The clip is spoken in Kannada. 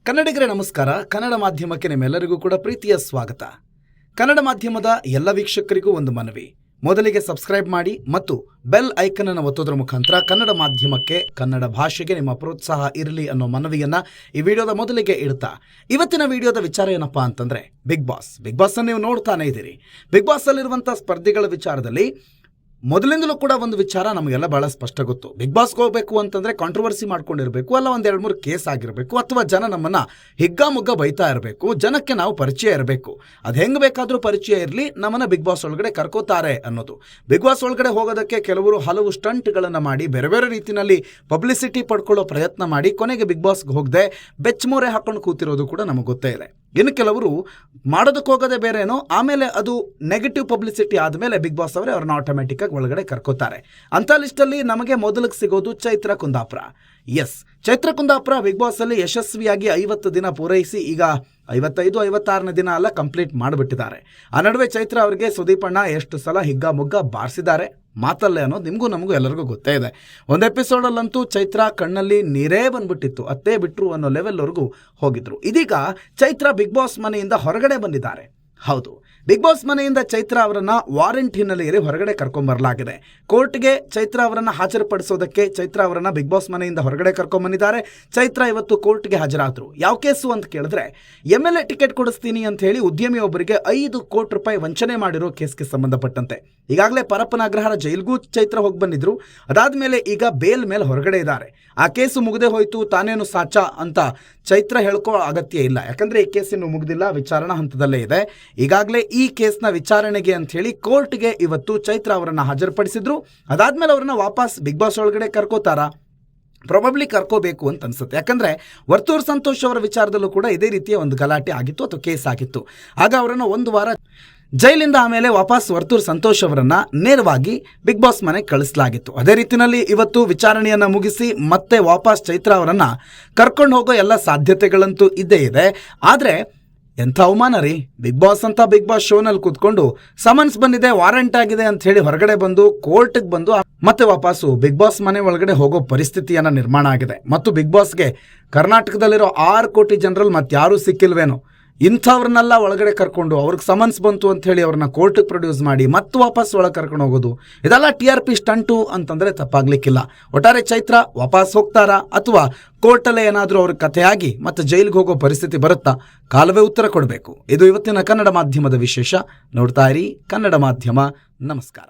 ಕನ್ನಡಿಗರೇ ನಮಸ್ಕಾರ. ಕನ್ನಡ ಮಾಧ್ಯಮಕ್ಕೆ ನಿಮ್ಮೆಲ್ಲರಿಗೂ ಕೂಡ ಪ್ರೀತಿಯ ಸ್ವಾಗತ. ಕನ್ನಡ ಮಾಧ್ಯಮದ ಎಲ್ಲ ವೀಕ್ಷಕರಿಗೂ ಒಂದು ಮನವಿ, ಮೊದಲಿಗೆ ಸಬ್ಸ್ಕ್ರೈಬ್ ಮಾಡಿ ಮತ್ತು ಬೆಲ್ ಐಕನ್ ಅನ್ನು ಒತ್ತೋದ್ರ ಮುಖಾಂತರ ಕನ್ನಡ ಮಾಧ್ಯಮಕ್ಕೆ, ಕನ್ನಡ ಭಾಷೆಗೆ ನಿಮ್ಮ ಪ್ರೋತ್ಸಾಹ ಇರಲಿ ಅನ್ನೋ ಮನವಿಯನ್ನ ಈ ವಿಡಿಯೋದ ಮೊದಲಿಗೆ ಇಡ್ತಾ, ಇವತ್ತಿನ ವಿಡಿಯೋದ ವಿಚಾರ ಏನಪ್ಪಾ ಅಂತಂದ್ರೆ ಬಿಗ್ ಬಾಸ್ ಅನ್ನು ನೀವು ನೋಡ್ತಾನೆ ಇದ್ದೀರಿ. ಬಿಗ್ ಬಾಸ್ ಅಲ್ಲಿರುವಂಥ ಸ್ಪರ್ಧಿಗಳ ವಿಚಾರದಲ್ಲಿ ಮೊದಲಿಂದಲೂ ಕೂಡ ಒಂದು ವಿಚಾರ ನಮಗೆಲ್ಲ ಬಹಳ ಸ್ಪಷ್ಟ ಗೊತ್ತು. ಬಿಗ್ ಬಾಸ್ಗೆ ಹೋಗಬೇಕು ಅಂತಂದ್ರೆ ಕಾಂಟ್ರವರ್ಸಿ ಮಾಡ್ಕೊಂಡಿರಬೇಕು, ಅಲ್ಲ ಒಂದ್ 2-3 ಕೇಸ್ ಆಗಿರಬೇಕು, ಅಥವಾ ಜನ ನಮ್ಮನ್ನ ಹಿಗ್ಗಾಮುಗ್ಗ ಬೈತಾ ಇರಬೇಕು, ಜನಕ್ಕೆ ನಾವು ಪರಿಚಯ ಇರಬೇಕು. ಅದು ಹೆಂಗ್ ಬೇಕಾದ್ರೂ ಪರಿಚಯ ಇರಲಿ, ನಮ್ಮನ್ನ ಬಿಗ್ ಬಾಸ್ ಒಳಗಡೆ ಕರ್ಕೋತಾರೆ ಅನ್ನೋದು. ಬಿಗ್ ಬಾಸ್ ಒಳಗಡೆ ಹೋಗೋದಕ್ಕೆ ಕೆಲವರು ಹಲವು ಸ್ಟಂಟ್ಗಳನ್ನು ಮಾಡಿ ಬೇರೆ ಬೇರೆ ರೀತಿಯಲ್ಲಿ ಪಬ್ಲಿಸಿಟಿ ಪಡ್ಕೊಳ್ಳೋ ಪ್ರಯತ್ನ ಮಾಡಿ ಕೊನೆಗೆ ಬಿಗ್ ಬಾಸ್ಗೆ ಹೋಗದೆ ಬೆಚ್ಚಮೋರೆ ಹಾಕೊಂಡು ಕೂತಿರೋದು ಕೂಡ ನಮಗೆ ಗೊತ್ತೇ ಇದೆ. ಇನ್ನು ಕೆಲವರು ಮಾಡೋದಕ್ಕೆ ಹೋಗೋದೇ ಬೇರೆನೋ, ಆಮೇಲೆ ಅದು ನೆಗೆಟಿವ್ ಪಬ್ಲಿಸಿಟಿ ಆದಮೇಲೆ ಬಿಗ್ ಬಾಸ್ ಅವರೇ ಅವ್ರನ್ನ ಆಟೋಮೆಟಿಕ್ ಆಗಿ ಒಳಗಡೆ ಕರ್ಕೋತಾರೆ. ಅಂತ ಲಿಸ್ಟಲ್ಲಿ ನಮಗೆ ಮೊದಲಿಗೆ ಸಿಗೋದು Chaitra Kundapura. Yes, Chaitra Kundapura Bigg Boss ಅಲ್ಲಿ ಯಶಸ್ವಿಯಾಗಿ 50 ದಿನ ಪೂರೈಸಿ ಈಗ 55-56ನೇ ದಿನ ಅಲ್ಲ ಕಂಪ್ಲೀಟ್ ಮಾಡಿಬಿಟ್ಟಿದ್ದಾರೆ. ಆ ನಡುವೆ ಚೈತ್ರ ಅವರಿಗೆ ಸುದೀಪ್ ಅಣ್ಣ ಎಷ್ಟು ಸಲ ಹಿಗ್ಗಾಮುಗ್ಗ ಬಾರಿಸಿದ್ದಾರೆ ಮಾತಲ್ಲೇ ಅನ್ನೋದು ನಿಮಗೂ ನಮಗೂ ಎಲ್ಲರಿಗೂ ಗೊತ್ತೇ ಇದೆ. ಒಂದು ಎಪಿಸೋಡಲ್ಲಂತೂ ಚೈತ್ರ ಕಣ್ಣಲ್ಲಿ ನೀರೇ ಬಂದ್ಬಿಟ್ಟಿತ್ತು, ಅತ್ತೇ ಬಿಟ್ರು ಅನ್ನೋ ಲೆವೆಲ್ವರೆಗೂ ಹೋಗಿದ್ರು. ಇದೀಗ ಚೈತ್ರ ಬಿಗ್ ಬಾಸ್ ಮನೆಯಿಂದ ಹೊರಗಡೆ ಬಂದಿದ್ದಾರೆ. ಹೌದು, ಬಿಗ್ ಬಾಸ್ ಮನೆಯಿಂದ ಚೈತ್ರ ಅವರನ್ನ ವಾರೆಂಟ್ ಹಿನ್ನೆಲೆಯಲ್ಲಿ ಹೊರಗಡೆ ಕರ್ಕೊಂಡ್ಬರಲಾಗಿದೆ. ಕೋರ್ಟ್ಗೆ ಚೈತ್ರ ಅವರನ್ನ ಹಾಜರುಪಡಿಸೋದಕ್ಕೆ ಚೈತ್ರ ಅವರನ್ನ ಬಿಗ್ ಬಾಸ್ ಮನೆಯಿಂದ ಹೊರಗಡೆ ಕರ್ಕೊಂಡ್ಬಂದಿದ್ದಾರೆ. ಚೈತ್ರ ಇವತ್ತು ಕೋರ್ಟ್ಗೆ ಹಾಜರಾದ್ರು. ಯಾವ ಕೇಸು ಅಂತ ಕೇಳಿದ್ರೆ, MLA ಟಿಕೆಟ್ ಕೊಡಿಸ್ತೀನಿ ಅಂತ ಹೇಳಿ ಉದ್ಯಮಿ ಒಬ್ಬರಿಗೆ 5 ಕೋಟಿ ರೂಪಾಯಿ ವಂಚನೆ ಮಾಡಿರೋ ಕೇಸ್ಗೆ ಸಂಬಂಧಪಟ್ಟಂತೆ ಈಗಾಗಲೇ ಪರಪ್ಪನ ಅಗ್ರಹಾರ ಜೈಲ್ಗೂ ಚೈತ್ರ ಹೋಗಿ ಬಂದಿದ್ರು. ಅದಾದ್ಮೇಲೆ ಈಗ ಬೇಲ್ ಮೇಲೆ ಹೊರಗಡೆ ಇದ್ದಾರೆ. ಆ ಕೇಸು ಮುಗದೆ ಹೋಯ್ತು, ತಾನೇನು ಸಾಚ ಅಂತ ಚೈತ್ರ ಹೇಳ್ಕೋ ಅಗತ್ಯ ಇಲ್ಲ. ಯಾಕಂದ್ರೆ ಈ ಕೇಸ್ ಇನ್ನು ಮುಗ್ದಿಲ್ಲ, ವಿಚಾರಣಾ ಹಂತದಲ್ಲೇ ಇದೆ. ಈಗಾಗಲೇ ಈ ಕೇಸ್ನ ವಿಚಾರಣೆಗೆ ಅಂತ ಹೇಳಿ ಕೋರ್ಟ್ಗೆ ಇವತ್ತು ಚೈತ್ರ ಅವರನ್ನ ಹಾಜರುಪಡಿಸಿದ್ರು. ಅದಾದ್ಮೇಲೆ ಅವರನ್ನ ವಾಪಸ್ ಬಿಗ್ ಬಾಸ್ ಒಳಗಡೆ ಕರ್ಕೋತಾರಾ? ಪ್ರಾಬಬ್ಲಿ ಕರ್ಕೋಬೇಕು ಅಂತ ಅನ್ಸುತ್ತೆ. ಯಾಕಂದ್ರೆ ವರ್ತೂರ್ ಸಂತೋಷ್ ಅವರ ವಿಚಾರದಲ್ಲೂ ಕೂಡ ಇದೇ ರೀತಿಯ ಒಂದು ಗಲಾಟೆ ಆಗಿತ್ತು ಅಥವಾ ಕೇಸ್ ಆಗಿತ್ತು. ಆಗ ಅವರನ್ನು 1 ವಾರ ಜೈಲಿಂದ ಆಮೇಲೆ ವಾಪಸ್ ವರ್ತೂರ್ ಸಂತೋಷ್ ಅವರನ್ನ ನೇರವಾಗಿ ಬಿಗ್ ಬಾಸ್ ಮನೆಗೆ ಕಳಿಸಲಾಗಿತ್ತು. ಅದೇ ರೀತಿಯಲ್ಲಿ ಇವತ್ತು ವಿಚಾರಣೆಯನ್ನ ಮುಗಿಸಿ ಮತ್ತೆ ವಾಪಸ್ ಚೈತ್ರ ಅವರನ್ನ ಕರ್ಕೊಂಡು ಹೋಗೋ ಎಲ್ಲ ಸಾಧ್ಯತೆಗಳಂತೂ ಇದ್ದೇ ಇದೆ. ಆದ್ರೆ ಎಂಥ ಅವಮಾನ ರೀ, ಬಿಗ್ ಬಾಸ್ ಅಂತ ಬಿಗ್ ಬಾಸ್ ಶೋನಲ್ಲಿ ಕೂತ್ಕೊಂಡು ಸಮನ್ಸ್ ಬಂದಿದೆ, ವಾರಂಟ್ ಆಗಿದೆ ಅಂತ ಹೇಳಿ ಹೊರಗಡೆ ಬಂದು ಕೋರ್ಟ್ಗೆ ಬಂದು ಮತ್ತೆ ವಾಪಸ್ಸು ಬಿಗ್ ಬಾಸ್ ಮನೆ ಒಳಗಡೆ ಹೋಗೋ ಪರಿಸ್ಥಿತಿಯನ್ನ ನಿರ್ಮಾಣ ಆಗಿದೆ. ಮತ್ತು ಬಿಗ್ ಬಾಸ್ಗೆ ಕರ್ನಾಟಕದಲ್ಲಿರೋ 6 ಕೋಟಿ ಜನರಲ್ಲಿ ಮತ್ತಾರೂ ಸಿಕ್ಕಿಲ್ವೇನೋ, ಇಂಥವ್ರನ್ನೆಲ್ಲ ಒಳಗಡೆ ಕರ್ಕೊಂಡು ಅವ್ರಿಗೆ ಸಮನ್ಸ್ ಬಂತು ಅಂತ ಹೇಳಿ ಅವ್ರನ್ನ ಕೋರ್ಟ್ಗೆ ಪ್ರೊಡ್ಯೂಸ್ ಮಾಡಿ ಮತ್ತೆ ವಾಪಸ್ ಒಳಗೆ ಕರ್ಕೊಂಡು ಹೋಗೋದು, ಇದೆಲ್ಲ TRP ಸ್ಟಂಟು ಅಂತಂದ್ರೆ ತಪ್ಪಾಗ್ಲಿಕ್ಕಿಲ್ಲ. ಒಟ್ಟಾರೆ ಚೈತ್ರ ವಾಪಸ್ ಹೋಗ್ತಾರಾ ಅಥವಾ ಕೋರ್ಟಲ್ಲೇ ಏನಾದರೂ ಅವ್ರ ಕಥೆಯಾಗಿ ಮತ್ತೆ ಜೈಲಿಗೆ ಹೋಗೋ ಪರಿಸ್ಥಿತಿ ಬರುತ್ತಾ? ಕಾಲವೇ ಉತ್ತರ ಕೊಡಬೇಕು. ಇದು ಇವತ್ತಿನ ಕನ್ನಡ ಮಾಧ್ಯಮದ ವಿಶೇಷ. ನೋಡ್ತಾ ಇರಿ ಕನ್ನಡ ಮಾಧ್ಯಮ. ನಮಸ್ಕಾರ.